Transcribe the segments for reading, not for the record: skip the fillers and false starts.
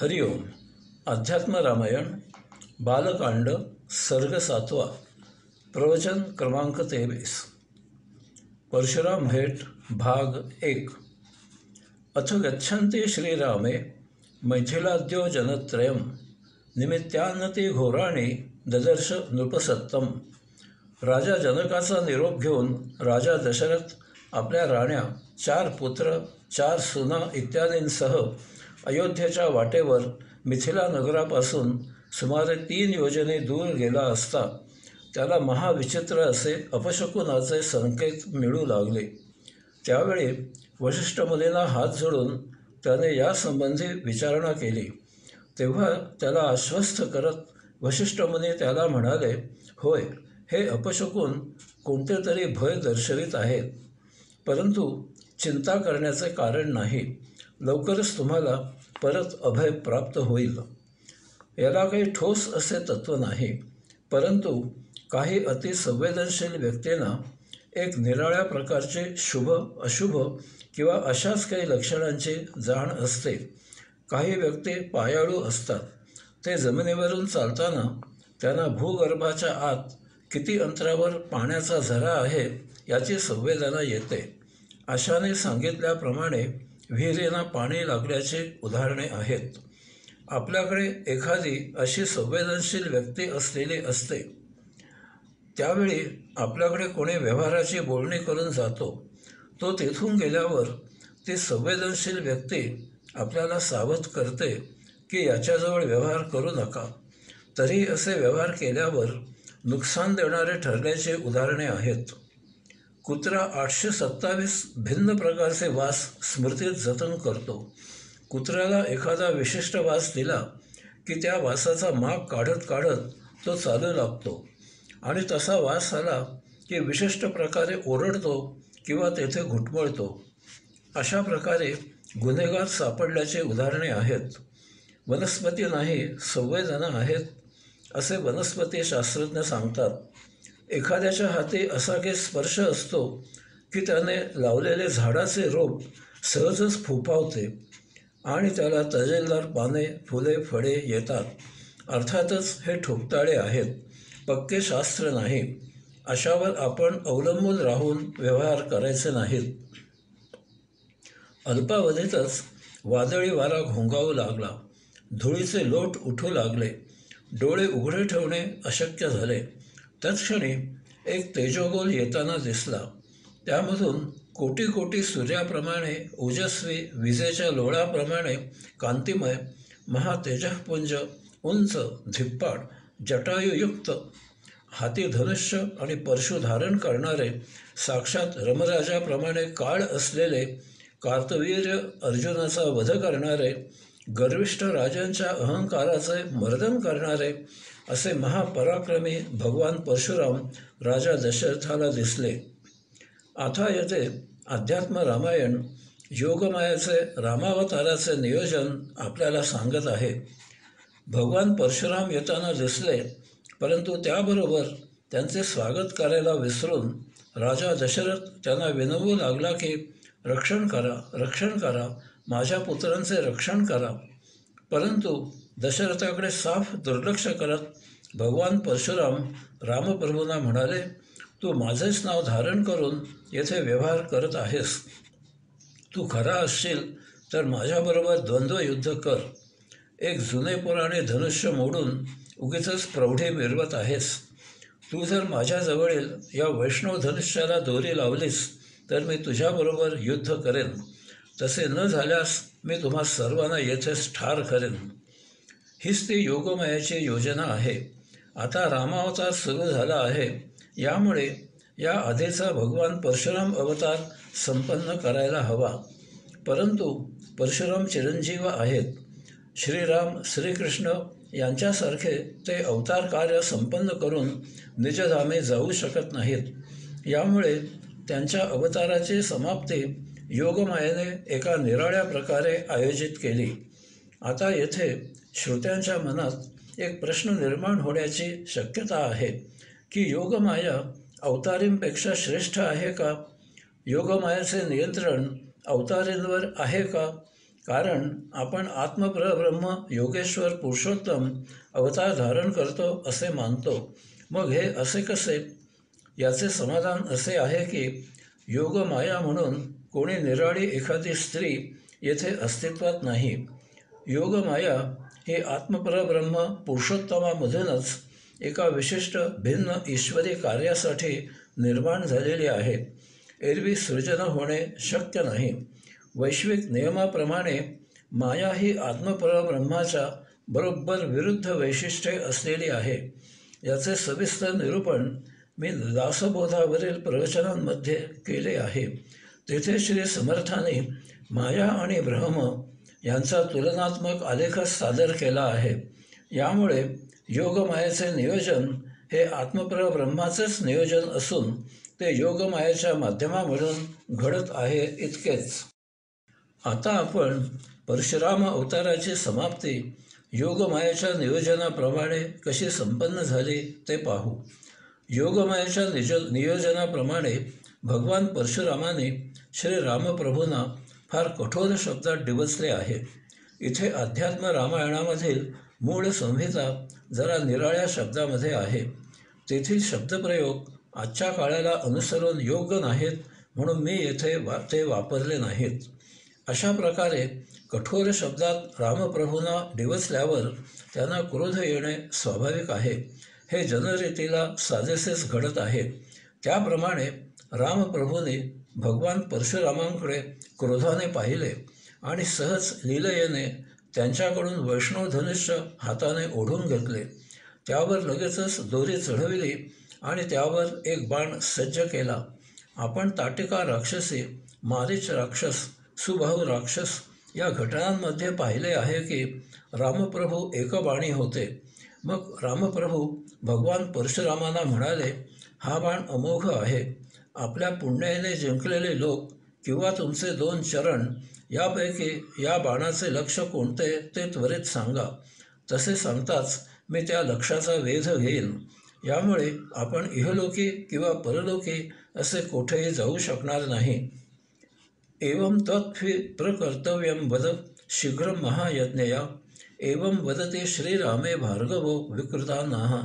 हरिओम. अध्यात्म रामायण बालकांड सर्ग 7. प्रवचन क्रमांक 23. परशुराम भेट भाग 1. अथ गच्छन्ति श्रीरामे मैथिलाद्यो जनत्रयं निमित्तान्नती घोराणी ददर्श नृपसत्तम. राजा जनकाचा निरोप घेऊन राजा दशरथ आपल्या राण्या, 4 पुत्र, 4 सुना इत्यादींसह अयोध्येच्या वाटेवर मिथिला नगरापासून सुमारे 3 योजने दूर गेला असता त्याला महाविचित्र असे अपशकुनाचे संकेत मिळू लागले. त्यावेळी वसिष्ठ मुनींना हात जोडून त्याने यासंबंधी विचारणा केली. तेव्हा त्याला आश्वस्त करत वसिष्ठ मुनी त्याला म्हणाले, होय, हे अपशकुन कोणते तरी भय दर्शवित आहेत, परंतु चिंता करण्याचे कारण नाही. लवकरच तुम्हाला परत अभय प्राप्त होईल. याला काही ठोस असे तत्त्व नाही, परंतु काही अतिसंवेदनशील व्यक्तींना एक निराळ्या प्रकारचे शुभ अशुभ किंवा अशाच काही लक्षणांची जाण असते. काही व्यक्ती पायाळू असतात. ते जमिनीवरून चालताना त्यांना भूगर्भाच्या आत किती अंतरावर पाण्याचा झरा आहे याची संवेदना येते. अशाने सांगितल्याप्रमाणे विहिरींना पाणी लागल्याची उदाहरणे आहेत. आपल्याकडे एखादी अशी संवेदनशील व्यक्ती असलेली असते. त्यावेळी आपल्याकडे कोणी व्यवहाराची बोलणी करून जातो. तो तेथून गेल्यावर ती संवेदनशील व्यक्ती आपल्याला सावध करते की याच्याजवळ व्यवहार करू नका. तरी असे व्यवहार केल्यावर नुकसान देणारे ठरल्याची उदाहरणे आहेत. कुत्रा 827 भिन्न प्रकारचे वास स्मृतीत जतन करतो. कुत्र्याला एखादा विशिष्ट वास दिला की त्या वासाचा माग काढत काढत तो चालू लागतो आणि तसा वास आला की विशिष्ट प्रकारे ओरडतो किंवा तेथे घुटमळतो. अशा प्रकारे गुन्हेगार सापडल्याची उदाहरणे आहेत. वनस्पती नाही, संवेदना आहेत असे वनस्पती शास्त्रज्ञ सांगतात. एखाद्याच्या हाती असा काही स्पर्श असतो की त्याने लावलेले झाडाचे रोप सहजच फोफावते आणि त्याला तजेलदार पाने, फुले, फळे येतात. अर्थातच हे ठोकताळे आहेत, पक्के शास्त्र नाही. अशावर आपण अवलंबून राहून व्यवहार करायचे नाहीत. अल्पावधीतच वादळी वारा घोंगावू लागला. धुळीचे लोट उठू लागले. डोळे उघडे ठेवणे अशक्य झाले. तत्क्षणी एक तेजोगोल येताना दिसला. त्यामधून कोटी कोटी सूर्याप्रमाणे ओजस्वी, विजेच्या लोळाप्रमाणे कांतिमय, महातेजःपुंज, उंच, धिप्पाड, जटायुयुक्त, हाती धनुष्य आणि परशु धारण करणारे, साक्षात रमराजाप्रमाणे काळ असलेले, कार्तवीर्य अर्जुनाचा वध करणारे, गर्विष्ठ राजांच्या अहंकाराचे मर्दन करणारे असे महापराक्रमी भगवान परशुराम राजा दशरथाला दिसले. आता येथे अध्यात्म रामायण योगमायाचे रामावताराचे नियोजन आपल्याला सांगत आहे. भगवान परशुराम येताना दिसले, परंतु त्याबरोबर त्यांचे स्वागत करायला विसरून राजा दशरथ त्यांना विनवू लागला की रक्षण करा, रक्षण करा, माझ्या पुत्रांचे रक्षण करा. परंतु दशरथाकडे साफ दुर्लक्ष करत भगवान परशुराम रामप्रभूंना म्हणाले, तू माझेच नाव धारण करून येथे व्यवहार करत आहेस. तू खरा असशील तर माझ्याबरोबर द्वंद्वयुद्ध कर. एक जुने पुराणे धनुष्य मोडून उगीचच प्रौढी मिरवत आहेस. तू जर माझ्याजवळील या वैष्णव धनुष्याला दोरी लावलीस तर मी तुझ्याबरोबर युद्ध करेन. तसे न झाल्यास मी तुम्हा सर्वांना येथेच ठार करेन. हीच ती योगमायाची योजना आहे. आता रामावतार सुरू झाला आहे. यामुळे या आधीचा भगवान परशुराम अवतार संपन्न करायला हवा. परंतु परशुराम चिरंजीव आहेत. श्रीराम, श्रीकृष्ण यांच्यासारखे ते अवतार कार्य संपन्न करून निजधामी जाऊ शकत नाहीत. यामुळे त्यांच्या अवताराची समाप्ती योगमायेने एका निराळ्या प्रकारे आयोजित केली. आता येथे श्रोत्यांच्या मनात एक प्रश्न निर्माण होण्याची शक्यता आहे की योगमाया अवतारींपेक्षा श्रेष्ठ आहे का? योगमायाचे नियंत्रण अवतारींवर आहे का? कारण आपण आत्मपरब्रह्म योगेश्वर पुरुषोत्तम अवतार धारण करतो असे मानतो. मग हे असे कसे? याचे समाधान असे आहे की योगमाया म्हणून कोणी निराळी एखादी स्त्री येथे अस्तित्वात नाही. योगमाया ही आत्मपरब्रह्म पुरुषोत्तमामधूनच एका विशिष्ट भिन्न ईश्वरी कार्यासाठी निर्माण झालेली आहे. एरवी सृजन होणे शक्य नाही. वैश्विक नियमाप्रमाणे माया ही आत्मपरब्रह्माच्या बरोबर विरुद्ध वैशिष्ट्ये असलेली आहे. याचे सविस्तर निरूपण मी दासबोधावरील प्रवचनांमध्ये केले आहे. तेथे श्री समर्थांनी माया आणि ब्रह्म यांचा तुलनात्मक आलेखच सादर केला आहे. यामुळे योगमायेचे नियोजन हे आत्मपरब्रह्माचेच नियोजन असून ते योगमायेच्या माध्यमामधून घडत आहे इतकेच. आता आपण परशुराम अवताराची समाप्ती योगमायेच्या नियोजनाप्रमाणे कशी संपन्न झाली ते पाहू. योगमायेच्या नियोजनाप्रमाणे भगवान परशुरामाने श्री रामप्रभूंना फार कठोर शब्दात डिवचले आहे. इथे अध्यात्म रामायणामधील मूळ संहिता जरा निराळ्या शब्दामध्ये आहे. तेथील शब्दप्रयोग आजच्या काळाला अनुसरून योग्य नाहीत म्हणून मी येथे ते वापरले नाहीत. अशा प्रकारे कठोर शब्दात रामप्रभूंना डिवचल्यावर त्यांना क्रोध येणे स्वाभाविक आहे. हे जनरीतीला साजेसेच घडत आहे. त्याप्रमाणे रामप्रभूंनी भगवान परशुरामांकडे क्रोधाने पाहिले आणि सहज लीलयेने त्यांच्याकडून वैष्णवधनुष्य हाताने ओढून घेतले. त्यावर लगेचच दोरी चढविली आणि त्यावर एक बाण सज्ज केला. आपण ताटिका राक्षसी, मारीच राक्षस, सुबाहू राक्षस या घटनांमध्ये पाहिले आहे की रामप्रभू एकबाणी होते. मग रामप्रभू भगवान परशुरामांना म्हणाले, हा बाण अमोघ आहे. आपल्या पुण्याने जिंकलेले लोक किंवा तुमचे 2 चरण यापैकी या बाणाचे लक्ष्य कोणते ते त्वरित सांगा. तसे सांगताच मी त्या लक्ष्याचा वेध घेईन. यामुळे आपण इहलोकी किंवा परलोकी असे कोठेही जाऊ शकणार नाही. एवं त्वत्फि प्रकर्तव्यं वद शीघ्रं महायज्ञया एवं वदते श्रीरामे भार्गवो विकृतानाः.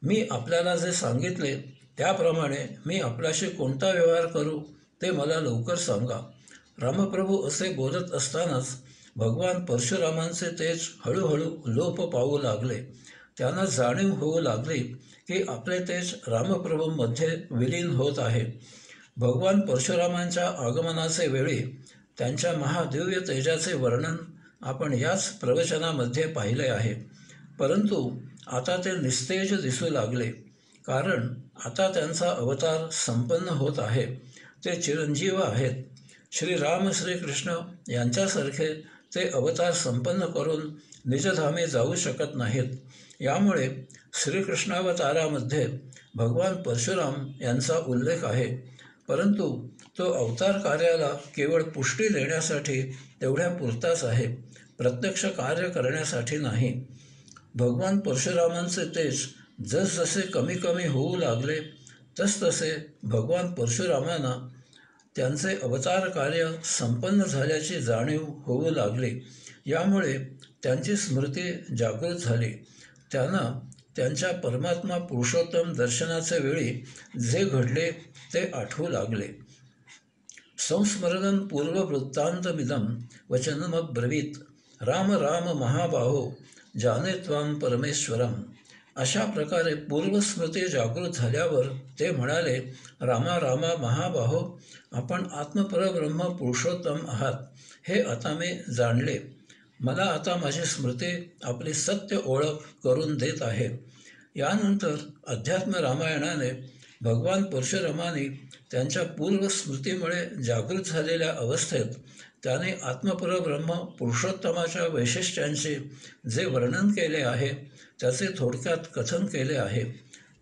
मी आपल्याला जे सांगितले त्याप्रमाणे मी आपल्याशी कोणता व्यवहार करू ते मला लवकर सांगा. रामप्रभू असे बोलत असतानाच भगवान परशुरामांचे तेज हळूहळू लोप पावू लागले. त्यांना जाणीव होऊ लागली की आपले तेज रामप्रभूंमध्ये विलीन होत आहे. भगवान परशुरामांच्या आगमनाचे वेळी त्यांच्या महादिव्य तेजाचे वर्णन आपण याच प्रवचनामध्ये पाहिले आहे. परंतु आता ते निस्तेज दिसू लागले, कारण आता त्यांचा अवतार संपन्न होत आहे. ते चिरंजीव आहेत. श्रीराम श्रीकृष्ण यांच्यासारखे ते अवतार संपन्न करून निजधामी जाऊ शकत नाहीत. यामुळे श्रीकृष्णावतारामध्ये भगवान परशुराम यांचा उल्लेख आहे, परंतु तो अवतार कार्याला केवळ पुष्टी देण्यासाठी तेवढ्या पुरताच आहे, प्रत्यक्ष कार्य करण्यासाठी नाही. भगवान परशुरामांचे तेज जसजसे कमी कमी होऊ लागले तसतसे भगवान परशुरामांना त्यांचे अवतार कार्य संपन्न झाल्याची जाणीव होऊ लागली. यामुळे त्यांची स्मृती जागृत झाली. त्यांना त्यांच्या परमात्मा पुरुषोत्तम दर्शनाचे वेळी जे घडले ते आठवू लागले. संस्मरणं पूर्ववृत्तान्तमिदं वचनमब्रवीत् राम राम महाबाहो जाने त्वां परमेश्वरम. अशा प्रकारे पूर्वस्मृती जागृत झाल्यावर ते म्हणाले, रामा रामा महाबाहो, आपण आत्मपरब्रह्म पुरुषोत्तम आहात हे आता मी जाणले. मला आता माझी स्मृती आपली सत्य ओळख करून देत आहे. यानंतर अध्यात्म रामायणाने भगवान परशुरामांनी त्यांच्या पूर्वस्मृतीमुळे जागृत झालेल्या अवस्थेत त्याने आत्मपरब्रह्म पुरुषोत्तमाच्या वैशिष्ट्यांचे जे वर्णन केले आहे त्याचे थोडक्यात कथन केले आहे.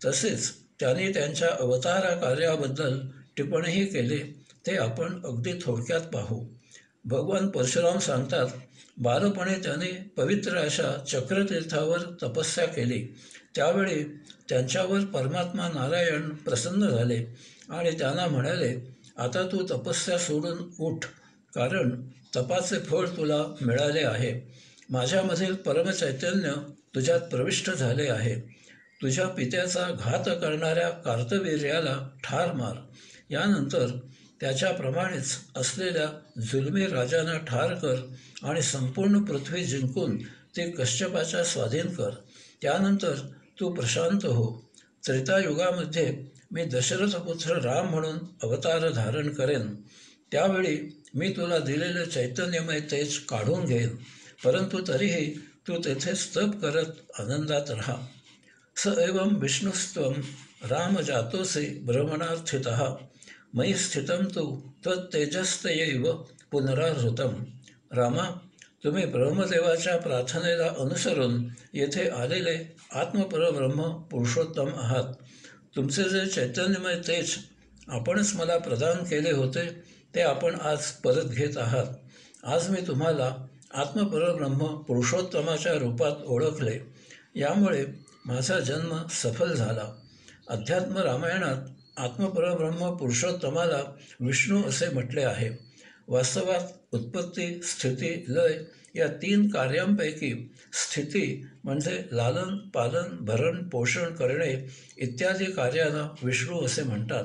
तसेच त्यांनी त्यांच्या अवतार कार्याबद्दल टिप्पणीही केले. ते आपण अगदी थोडक्यात पाहू. भगवान परशुराम सांगतात, बालपणी त्याने पवित्र अशा चक्रतीर्थावर तपस्या केली. त्यावेळी त्यांच्यावर परमात्मा नारायण प्रसन्न झाले आणि त्यांना म्हणाले, आता तू तपस्या सोडून उठ, कारण तपाचे फळ तुला मिळाले आहे. माझ्यामधील परमचैतन्य तुझ्यात प्रविष्ट झाले आहे. तुझ्या पित्याचा घात करणाऱ्या कार्तवीर्याला ठार मार. यानंतर त्याच्याप्रमाणेच असलेल्या जुलमी राजांना ठार कर आणि संपूर्ण पृथ्वी जिंकून ती कश्यपाच्या स्वाधीन कर. त्यानंतर तू प्रशांत हो. त्रेतायुगामध्ये मी दशरथपुत्र राम म्हणून अवतार धारण करेन. त्यावेळी मी तुला दिलेले चैतन्यमय तेज काढून घेईन, परंतु तरीही तू तेथेच तप करत आनंदात राहा. स एवं विष्णुस्त्वं राम जातोसि भ्रमणार्थितः मयि स्थितं तु त्वत्तेजस्तयैव पुनराहृतं. रामा, तुम्ही ब्रह्मदेवाच्या प्रार्थनेला अनुसरून येथे आलेले आत्मपरब्रह्म पुरुषोत्तम आहात. तुमचे जे चैतन्यमय तेज आपणच मला प्रदान केले होते ते आपण आज परत घेत आहात. आज मी तुम्हाला आत्मपरब्रह्म पुरुषोत्तमाच्या रूपात ओळखले. यामुळे माझा जन्म सफल झाला. अध्यात्म रामायणात आत्मपरब्रह्म पुरुषोत्तमाला विष्णू असे म्हटले आहे. वास्तवात उत्पत्ती, स्थिती, लय या 3 कार्यांपैकी स्थिती म्हणजे लालन, पालन, भरण, पोषण करणे इत्यादी कार्याला विष्णू असे म्हणतात.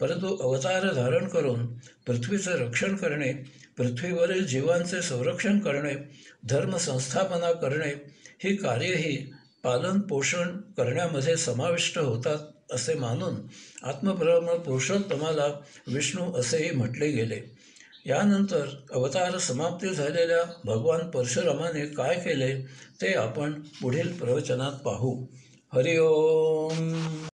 परंतु अवतार धारण करून पृथ्वीचे रक्षण करणे, पृथ्वीवरील जीवांचे संरक्षण करणे, धर्मसंस्थापना करणे ही कार्येही पालन पोषण करण्यामध्ये समाविष्ट होतात असे मानून आत्मब्रह्म पुरुषोत्तमाला विष्णू असेही म्हटले गेले. यानंतर अवतार समाप्ती झालेल्या भगवान परशुरामाने काय केले ते आपण पुढील प्रवचनात पाहू. हरिओम.